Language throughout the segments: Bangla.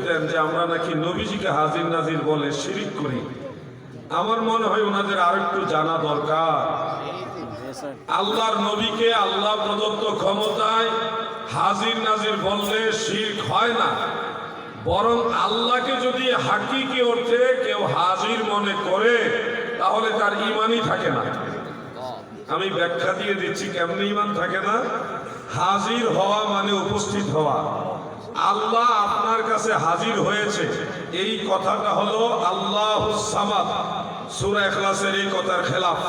দিতেন যে আমরা নাকি নবীজিকে হাজির নাজির বলে শিরিক করি, আমার মনে হয় ওনাদের আরেকটু জানা দরকার। আল্লাহর নবীকে আল্লাহ প্রদত্ত ক্ষমতায় হাজির নাজির বললে শিরক হয় না, বরং আল্লাহকে যদি হাকিকি অর্থে কেউ হাজির মনে করে তাহলে তার ঈমানই থাকে না। আমি ব্যাখ্যা দিয়ে দিচ্ছি কেমনে ঈমান থাকে না। হাজির হওয়া মানে উপস্থিত হওয়া। আল্লাহ আপনার কাছে হাজির হয়েছে, এই কথাটা হলো আল্লাহুস সামাদ। সূরা ইখলাসের এই কথার খেলাফ,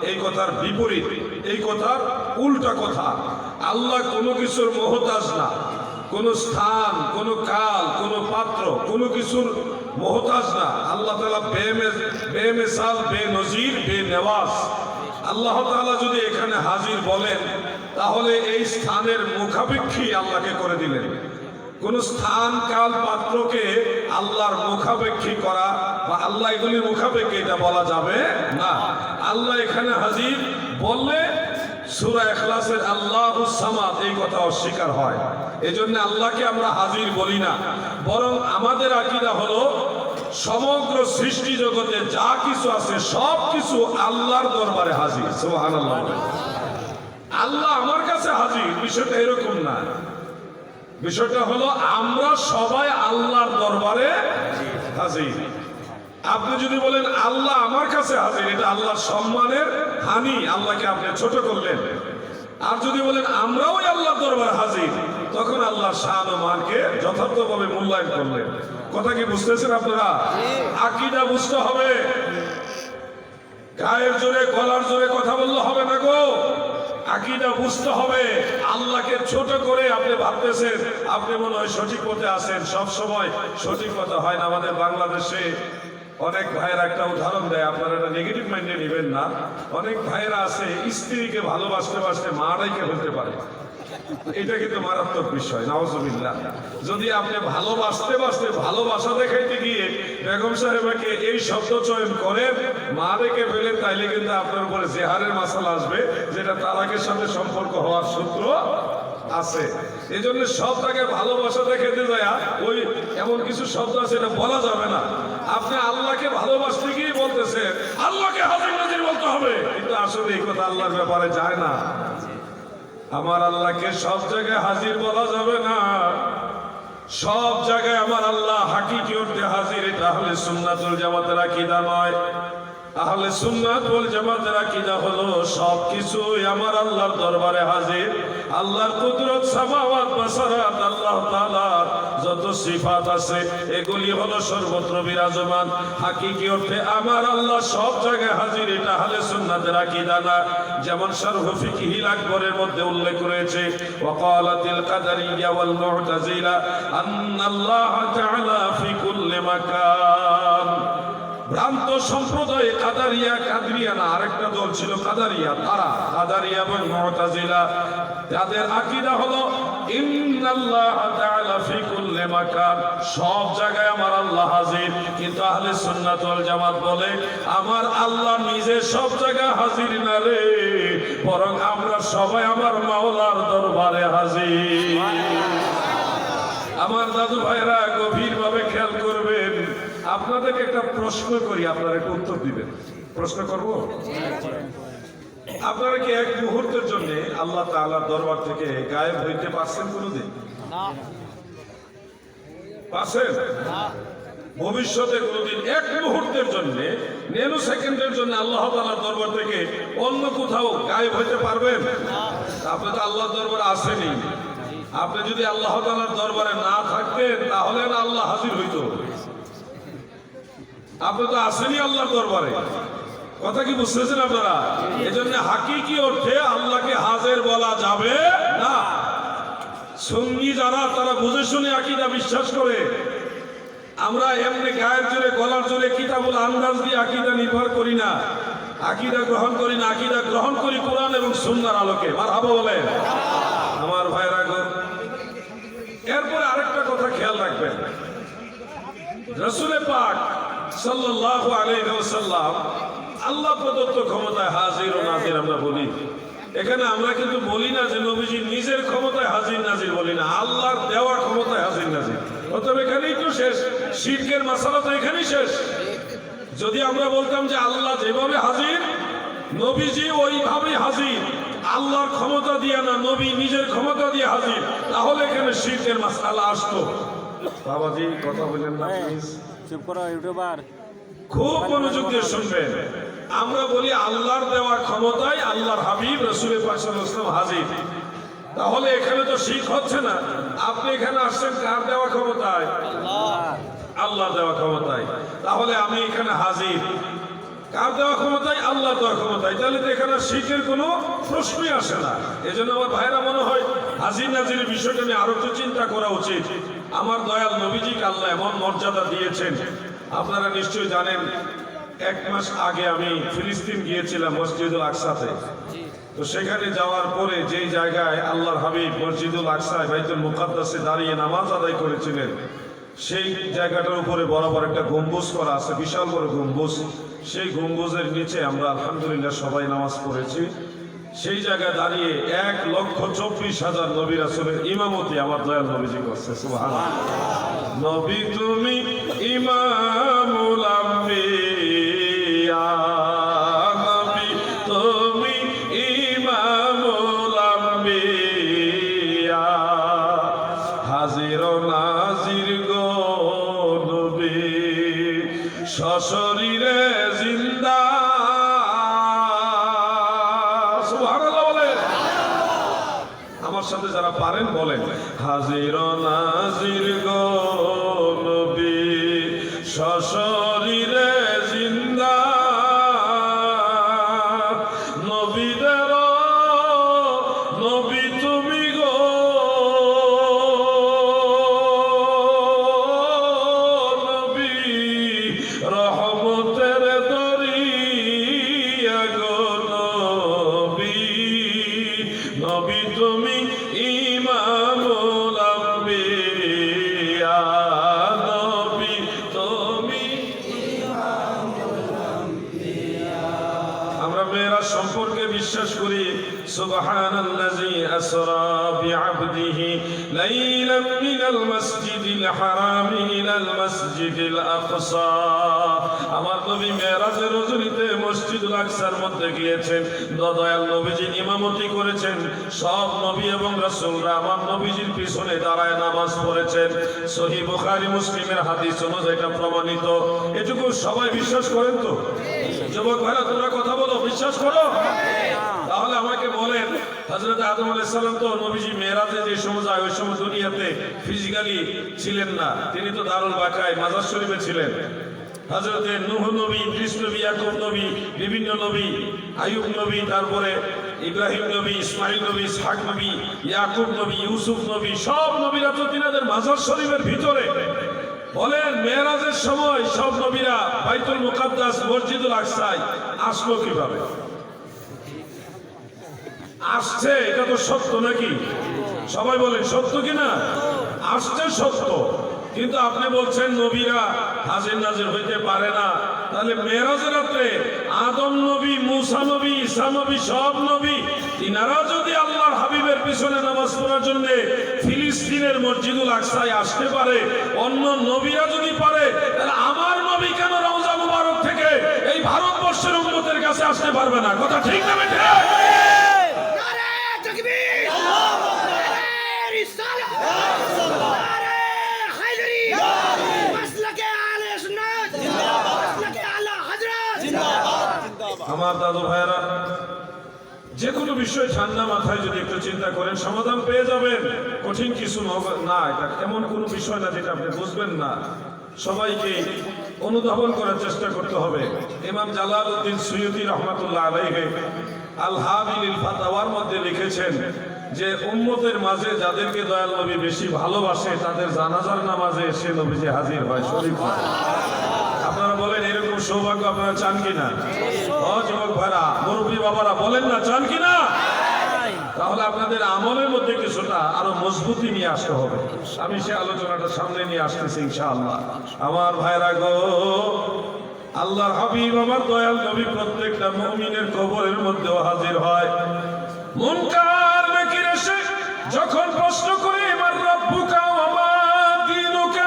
এই কথার বিপরীত, এই কথার উল্টা কথা। আল্লাহ কোনো কিছুর মুহতাজ না, কোনো স্থান, কোনো কাল, কোনো পাত্র, কোনো কিছুর মুহতাজ না। আল্লাহ তাআলা বেমিসাল, বেনজির, বেনেওয়াজ। আল্লাহ তাআলা যদি এখানে হাজির বলেন তাহলে এই স্থানের মুখাপেক্ষী আল্লাহকে করে দিলেন। কোন স্থান, কাল, পাত্রকে আল্লাহর মুখাপেক্ষী করা বা আল্লাহ এগুলির মুখাপেক্ষী এটা বলা যাবে না। আল্লাহ এখানে হাজির বললে সূরা ইখলাসের আল্লাহুস সামাদ এই কথা অস্বীকার হয়। এজন্য আল্লাহকে আমরা হাজির বলি না, বরং আমাদের আকীদা হলো সমগ্র সৃষ্টি জগতে যা কিছু আছে সব কিছু আল্লাহর দরবারে হাজির। সুবহানাল্লাহ। আল্লাহ আমার কাছে হাজির, বিষয়টা এরকম না। বিষয়টা হলো আমরা সবাই আল্লাহর দরবারে হাজির। আপনি যদি বলেন আল্লাহ আমার কাছে হাজির, এটা আল্লাহর সম্মানের হানি, আল্লাহকে আপনি ছোট করলেন। আর যদি বলেন আমরাও আল্লাহর দরবারে হাজির, তখন আল্লাহর শান ও মানকে যথার্থভাবে মূল্যায়ন করলেন। কথা কি বুঝতেছেন আপনারা? আকীদা বুঝতে হবে। গায়ের জোরে, গলার জোরে কথা বললে হবে না গো। আকীদা বুঝতে হবে। আল্লাহকে ছোট করে আপনি ভাবতেছেন আপনি মনে হয় সঠিক পথে আছেন। সব সময় সঠিক কথা হয় না। আমাদের বাংলাদেশে অনেক ভাইয়েরা একটা উদাহরণ দেয়, আপনারা এটা নেগেটিভ মাইন্ডে নেবেন না। অনেক ভাইয়েরা আছে স্ত্রীকে ভালোবাসতে বাসতে মারাইকে ফেলতে পারে। এটা কিন্তু মারাত্মক বিষয়, নাউজুবিল্লাহ। যদি আপনি ভালোবাসতে বাসতে ভালোবাসা দেখাইতে গিয়ে বেগম সাহেবাকে এই শব্দ চয়ন করেন, মা রেখে ফেলেন, তাইলে কিন্তু আপনার উপরে জেহারের মাসালা আসবে, যেটা তালাকের সাথে সম্পর্ক হওয়ার সূত্র আছে। এই জন্য সব জায়গায় ভালোবাসা দেখাইতে যায় ওই এমন কিছু শব্দ আছে এটা বলা যাবে না। আপনি আল্লাহকে ভালোবাসতে গিয়ে বলতেছেন আল্লাহকে হাজির নাজির বলতে হবে, কিন্তু আসলে এই কথা আল্লাহর ব্যাপারে যায় না। আমার আল্লাহকে সব জায়গায় হাজির বলা যাবে না। সব জায়গায় আমার আল্লাহ হাকিকি অর্থে হাজির, এটা আহলে সুন্নাত ওয়াল জামাতের আকীদা নয়। আহলে সুন্নাত ওয়াল জামাতের আকীদা হলো সবকিছুই আমার আল্লাহর দরবারে হাজির। আল্লাহর কুদরত, সামাওয়াত, বাসারাত, আল্লাহ তাআলার যত সিফাত আছে এগুলি হলো সর্বত্র বিরাজমান। হাকিকি অর্থে আমার আল্লাহ সব জায়গায় হাজির, এটা আহলে সুন্নাতের আকীদা না। যেমন শারহ ফিকহিল আকবরের মধ্যে উল্লেখ রয়েছে, ওয়াকালাতিল কাদারিয়া ওয়াল মু'তাজিলা আন্নাল্লাহ তাআলা ফি কুল্লি মাকান। ভ্রান্ত সম্প্রদায় কাদারিয়া, কাদরিয়া না, আরেকটা দল ছিল কাদারিয়া, তারা কাদারিয়া এবং মু'তাজিলা, তাদের আকীদা হলো ইন্নাল্লাহ তাআলা ফি কুল্লি মাকান, সব জায়গায় আমার আল্লাহ হাজির। কিন্তু আহলে সুন্নাত ওয়াল জামাত বলে আমার আল্লাহ নিজে সব জায়গায় হাজির না রে, বরং আমরা সবাই আমার মাওলার দরবারে হাজির। আমার দাদু ভাইরা গভীরভাবে খেয়াল করবেন। আপনাদেরকে একটা প্রশ্ন করি, আপনারা একটা উত্তর দিবেন। প্রশ্ন করব, আপনারা কি এক মুহূর্তের জন্য আল্লাহ তাআলার দরবার থেকে গায়েব হইতে পারছেন কোনোদিন? না। পারছেন? না। ভবিষ্যতে কোনোদিন এক মুহূর্তের জন্য, ন্যানো সেকেন্ডের জন্য আল্লাহ তাআলার দরবার থেকে অন্য কোথাও গায়েব হইতে পারবেন? না। আপনি তো আল্লাহর দরবারে আসেনই। আপনি যদি আল্লাহ তাআলার দরবারে না থাকতেন তাহলে না আল্লাহ হাজির হইতো। আপনি তো আসেনই আল্লাহর দরবারে। কথা কি বুঝতেছেন আপনারা? এজন্য হাকিকি অর্থে আল্লাহকে হাজির বলা যাবে না। সুন্নি যারা, তারা বুঝে শুনে আকীদা বিশ্বাস করে। আমরা এমনি গায়ের জোরে, গলার জোরে, কিতাবুল আন্দাজ দিয়ে আকীদা নির্ভর করি না, আকীদা গ্রহণ করি না। আকীদা গ্রহণ করি কোরআন এবং সুন্নাহর আলোকে। মারহাবা বলেন আমার ভাইরা গো। এরপরে আরেকটা কথা খেয়াল রাখবেন, রাসূল পাক সাল্লাল্লাহু আলাইহি ওয়াসাল্লাম আল্লাহ প্রদত্ত ক্ষমতায় হাজির ও নাজির আমরা বলি। এখানে আমরা কিন্তু বলি না যে নবীজি নিজের ক্ষমতায় হাজির নাজির, বলি না, আল্লাহর দেওয়া ক্ষমতায় হাজির নাজির। অতএব এখানেই তো শেষ, শিরকের মাসালা তো এখানেই শেষ। যদি আমরা বলতাম যে আল্লাহ যেভাবে হাজির নবীজি ওইভাবেই হাজির, আল্লাহর ক্ষমতা দিয়ে না, নবী নিজের ক্ষমতা দিয়ে হাজির, তাহলে এখানে শিরকের মাসালা আসতো। বাবাজি কথা বলেন না প্লিজ, চুপ করো ইউটিউবার। খুব মনোযোগ দিয়ে শুনবেন। আমরা বলি আল্লাহর দেওয়া ক্ষমতায় আল্লাহর হাবিব রাসূল পাক সাল্লাল্লাহু আলাইহি ওয়াসাল্লাম হাজির, তাহলে এখানে তো শিরক হচ্ছে না। আপনি এখানে আসছেন কার দেওয়া ক্ষমতায়? আল্লাহর দেওয়া ক্ষমতায়। তাহলে আমি এখানে হাজির কার দেওয়া ক্ষমতায়? আল্লাহ দেওয়া ক্ষমতায়। তাহলে তো এখানে শিরকের কোনো প্রশ্নই আসে না। এজন্য আমার ভাইরা মনে হয় হাজির নাজিরের বিষয়টা নিয়ে আরো একটু চিন্তা করা উচিত। আমার দয়াল নবীজিকে আল্লাহ এমন মর্যাদা দিয়েছেন, আপনারা নিশ্চয়ই জানেন। 1 মাস আগে আমি ফিলিস্তিন গিয়েছিলাম মসজিদুল আকসাতে। তো সেখানে যাওয়ার পরে যেই জায়গায় আল্লাহর হাবিব মসজিদুল আকসায় বাইতুল মুকাদ্দাসে দাঁড়িয়ে নামাজ আদায় করেছিলেন, সেই জায়গাটার উপরে বরাবর একটা গম্বুজ করা আছে, বিশাল বড় গম্বুজ। সেই গম্বুজের নিচে আমরা আলহামদুলিল্লাহ সবাই নামাজ পড়েছি। সেই জায়গায় দাঁড়িয়ে 1,24,000 নবী রাসূলের ইমামতি আমার দয়াল নবীজি করছে। সুবহানাল্লাহ। নবী তুমি ইমামুল আম্বিয়া, নবী তুমি ইমামুল আম্বিয়া, হাজির ও নাজির গো নবী, সশরীরে জিন্দা। সুবহানাল্লাহ বলেন। আমার সাথে যারা পারেন বলেন, হাজির ও নাজির গো নবী, সশরীরে জিন্দা, নবীদের নবী তুমি গো নবী, রহমতের দরিয়া গো নবী, নবী তুমি ইমামুল আম্বিয়া, নবী তুমি ইমামুল আম্বিয়া। আমরা মেয়েরাজ সম্পর্কে বিশ্বাস করি, সুবহানাল্লাযী আসরা বিআবদিহি লাইলাম মিনাল মাসজিদিল হারামি ইলাল মাসজিদিল আকসা। আমার নবী মেরাজের রজনীতে মসজিদুল আকসার মধ্যে গিয়েছেন, দয়াল নবীজি ইমামতি করেছেন। সব নবী এবং রাসূলরা আমার নবীজির পিছনে দাঁড়ায় নামাজ পড়েছেন। সহিহ বুখারী মুসলিমের হাদিস অনুযায়ী এটা প্রমাণিত। এটুকু সবাই বিশ্বাস করেন তো? যুবক ভাইরা তোমরা কথা বলো, বিশ্বাস করো? তাহলে আমাকে বলেন, হযরত আদম আলাইহিস সালাম তো নবীজি মেরাজে যে সময় যায় ওই সময় দুনিয়াতে ফিজিক্যালি ছিলেন না, তিনি তো দারুল বাকায় মাজার শরীফে ছিলেন। হযরত নূহ নবী, ইদ্রিস নবী, ইয়াকুব নবী, বিভিন্ন নবী, আইয়ুব নবী, তারপরে ইব্রাহিম নবী, ইসমাইল নবী, ইসহাক নবী, ইয়াকুব নবী, ইউসুফ নবী, সব নবীরা তো তিনাদের মাজার শরীফের ভিতরে। বলেন মেরাজের সময় সব নবীরা বাইতুল মুকাদ্দাস মসজিদুল আকসায় আসলো কিভাবে? আসছে, এটা তো সত্য নাকি? সবাই বলেন সত্য কিনা? আসছে সত্য, কিন্তু আপনি বলছেন নবীরা হাজির নাজির হইতে পারে না। তাহলে মেরাজের রাতে আদম নবী, মূসা নবী, ঈসা নবী, সব নবী তিনারা যদি আল্লাহর হাবিবের পিছনে নামাজ পড়ার জন্য ফিলিস্তিনের মসজিদুল আকসায় আসতে পারে, অন্য নবীরা যদি পারে, তাহলে আমার নবী কেন রওজা মুবারক থেকে এই ভারতবর্ষের উম্মতের কাছে আসতে পারবে না? কথা ঠিক না বেঠিক? আমার দাদু ভাইরা, যে কোনো বিষয় ঠান্ডা মাথায় যদি একটু চিন্তা করেন সমাধান পেয়ে যাবেন। কঠিন কিছু না, এটা এমন কোনো বিষয় না যেটা আপনি বুঝবেন না। সবাইকে অনুধাবন করার চেষ্টা করতে হবে। ইমাম জালালউদ্দিন সুয়ুতী রহমাতুল্লাহ আলাইহি আল হাবিলিল ফাতাওয়ার মধ্যে লিখেছেন যে উম্মতের মাঝে যাদেরকে দয়াল নবী বেশি ভালোবাসে তাদের জানাজার নামাজে এসে নবীজি হাজির হয়, শরীক হয়। আপনারা বলেন এরকম সৌভাগ্য আপনারা চান কিনা? যুবক ভাইরা, মুরব্বী বাবারা বলেন না, চান কিনা? তাহলে আপনাদের আমলের মধ্যে কিছুটা আরো মজবুতি নিয়ে আসতে হবে। আমি সে আলোচনাটা সামনে নিয়ে আসতেছি ইনশাআল্লাহ। আমার ভাইরা গো, আল্লাহর হাবিব আমার দয়াল নবী প্রত্যেকটা মুমিনের কবরের মধ্যেও হাজির হয়। মুনকার নাকির এসে যখন প্রশ্ন করে মান রাব্বুকা ওয়া মা দীনুকা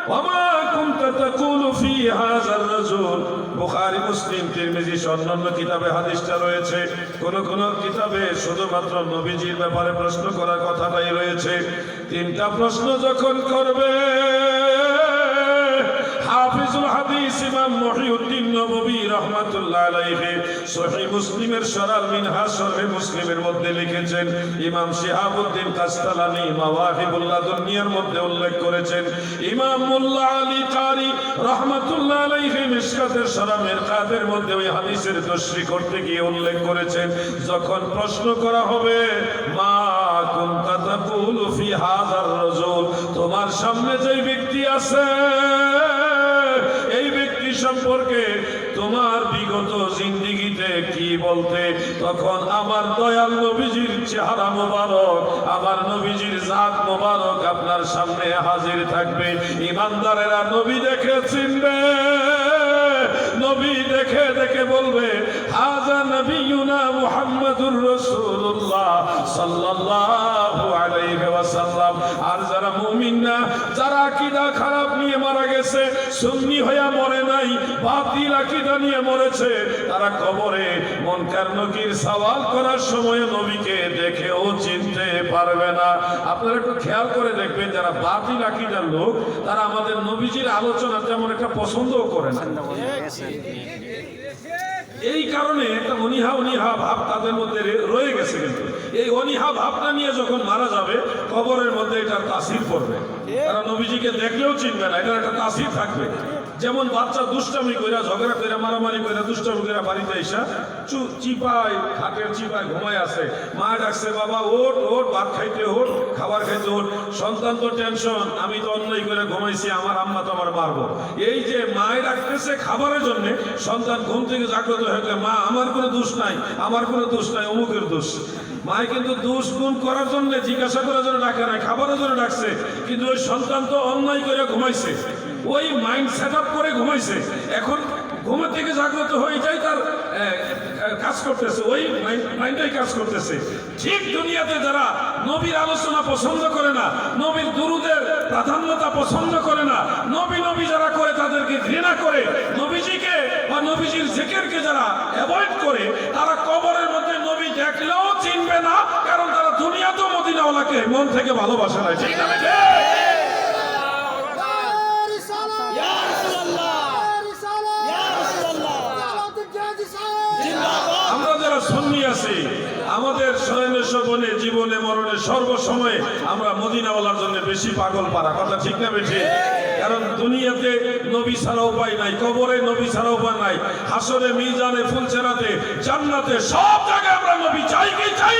ওয়া মা কুনতা তাকুলু ফি হাযার রাজুল। বুখারী, মুসলিম, তিরমিজি অন্যান্য কিতাবে হাদিসটা রয়েছে। কোন কোন কিতাবে শুধুমাত্র নবীজির ব্যাপারে প্রশ্ন করার কথাটাই রয়েছে। তিনটা প্রশ্ন যখন করবে হাফিজুল হাদিস ইমাম মুহিউদ্দিন নববী রাহমাতুল্লাহ আলাইহি সহিহ মুসলিমের শরাল মিনহাজ শরহে মুসলিমের মধ্যে লিখেছেন। ইমাম শিহাবুদ্দিন কাসতালানী মাওয়াহিবুল লাদুনিয়ার মধ্যে উল্লেখ করেছেন। ইমাম মোল্লা আলী কারি রাহমাতুল্লাহ আলাইহি মিশকাতের শরহ মিরকাতের মধ্যে ওই হাদিসের তশরিহ করতে গিয়ে উল্লেখ করেছেন, যখন প্রশ্ন করা হবে মা কুনতা তাকুলু ফি হাযার রাজুল, তোমার সামনে যে ব্যক্তি আছে এই ব্যক্তি সম্পর্কে তোমার বিগত জিন্দেগিতে কি বলতে, তখন আমার দয়াল নবীজির চেহারা মোবারক, আমার নবীজির জাত মোবারক আপনার সামনে হাজির থাকবে। ইমানদারেরা নবী দেখে চিনবে, নবী দেখে দেখে বলবে হাযা নবিয়ুনা মুহাম্মাদুর রাসূলুল্লাহ সাল্লাল্লাহু আলাইহি ওয়াসাল্লাম। আর যারা মুমিন না, যারা আকীদা খারাপ নিয়ে মারা গেছে, সুন্নি হয়ে মরে নাই, বাতিল আকীদা নিয়ে মরেছে, তারা কবরে মুনকার নকির সওয়াল করার সময় নবীকে দেখেও চিনতে পারবে না। আপনারা একটু খেয়াল করে দেখবেন, যারা বাতিল আকীদার লোক তারা আমাদের নবীজির আলোচনা তেমন একটা পছন্দও করে না। এই কারণে একটা অনীহা ভাব তাদের মধ্যে রয়ে গেছে। কিন্তু এই অনীহা ভাবটা নিয়ে যখন মারা যাবে, কবরের মধ্যে এটা তাসির পড়বে, তারা নবীজিকে দেখলেও চিনবে না, এটার একটা তাসির থাকবে। যেমন বাচ্চা দুষ্টামি কইরা, ঝগড়া কইরা, মারামারি কইরা, দুষ্টামি কইরা বাড়িতে এসা চিপায়, খাটের চিপায় ঘুমায় আছে, মা ডাকছে বাবা ওঠ ওঠ, ভাত খাইতে ওঠ, খাবার খাইতে ওঠ। সন্তান তো টেনশন, আমি তো অন্যায় করে ঘুমাইছি, আমার আম্মা তো আমার মারবো। এই যে মায়ের ডাকতেছে খাবারের জন্য, সন্তান ঘুম থেকে জাগ্রত হয়ে গেলে মা আমার কোনো দোষ নাই, আমার কোনো দোষ নাই, অমুকের দোষ। মায় কিন্তু দোষ গুণ করার জন্য, জিজ্ঞাসা করার জন্য ডাকে নাই, খাবারের জন্য ডাকছে। কিন্তু ওই সন্তান তো অন্যায় করে ঘুমাইছে, ওই মাইন্ড সেট আপ করে ঘুমাইছে, এখন ঘুমের থেকে জাগ্রত হয়ে যায়, তার কাজ করতেছে, ওই মাইন্ডটাই কাজ করতেছে। ঠিক দুনিয়াতে যারা নবীর আলোচনা পছন্দ করে না, নবীর দুরুদের প্রাধান্যতা পছন্দ করে না, নবী যারা করে তাদেরকে ঘৃণা করে, নবীজিকে বা নবীজির জিকিরকে যারা অ্যাভয়েড করে, তারা কবরের মধ্যে নবী দেখলেও চিনবে না, কারণ তারা দুনিয়াতেও মদিনাওয়ালাকে মন থেকে ভালোবাসে না। ঠিক না? আমরা যারা সুন্নি আছি, আমাদের শয়নে জীবনে মরণে সর্বসময়ে আমরা মদিনাওয়ালার জন্য বেশি পাগল পারা, কথা ঠিক না বেঠি? কারণ দুনিয়াতে নবী ছাড়া উপায় নাই, কবরে নবী ছাড়া উপায় নাই, হাসরে, মিজানে, ফুলসেরাতে, জান্নাতে, সব জায়গায় আমরা নবী চাই কি চাই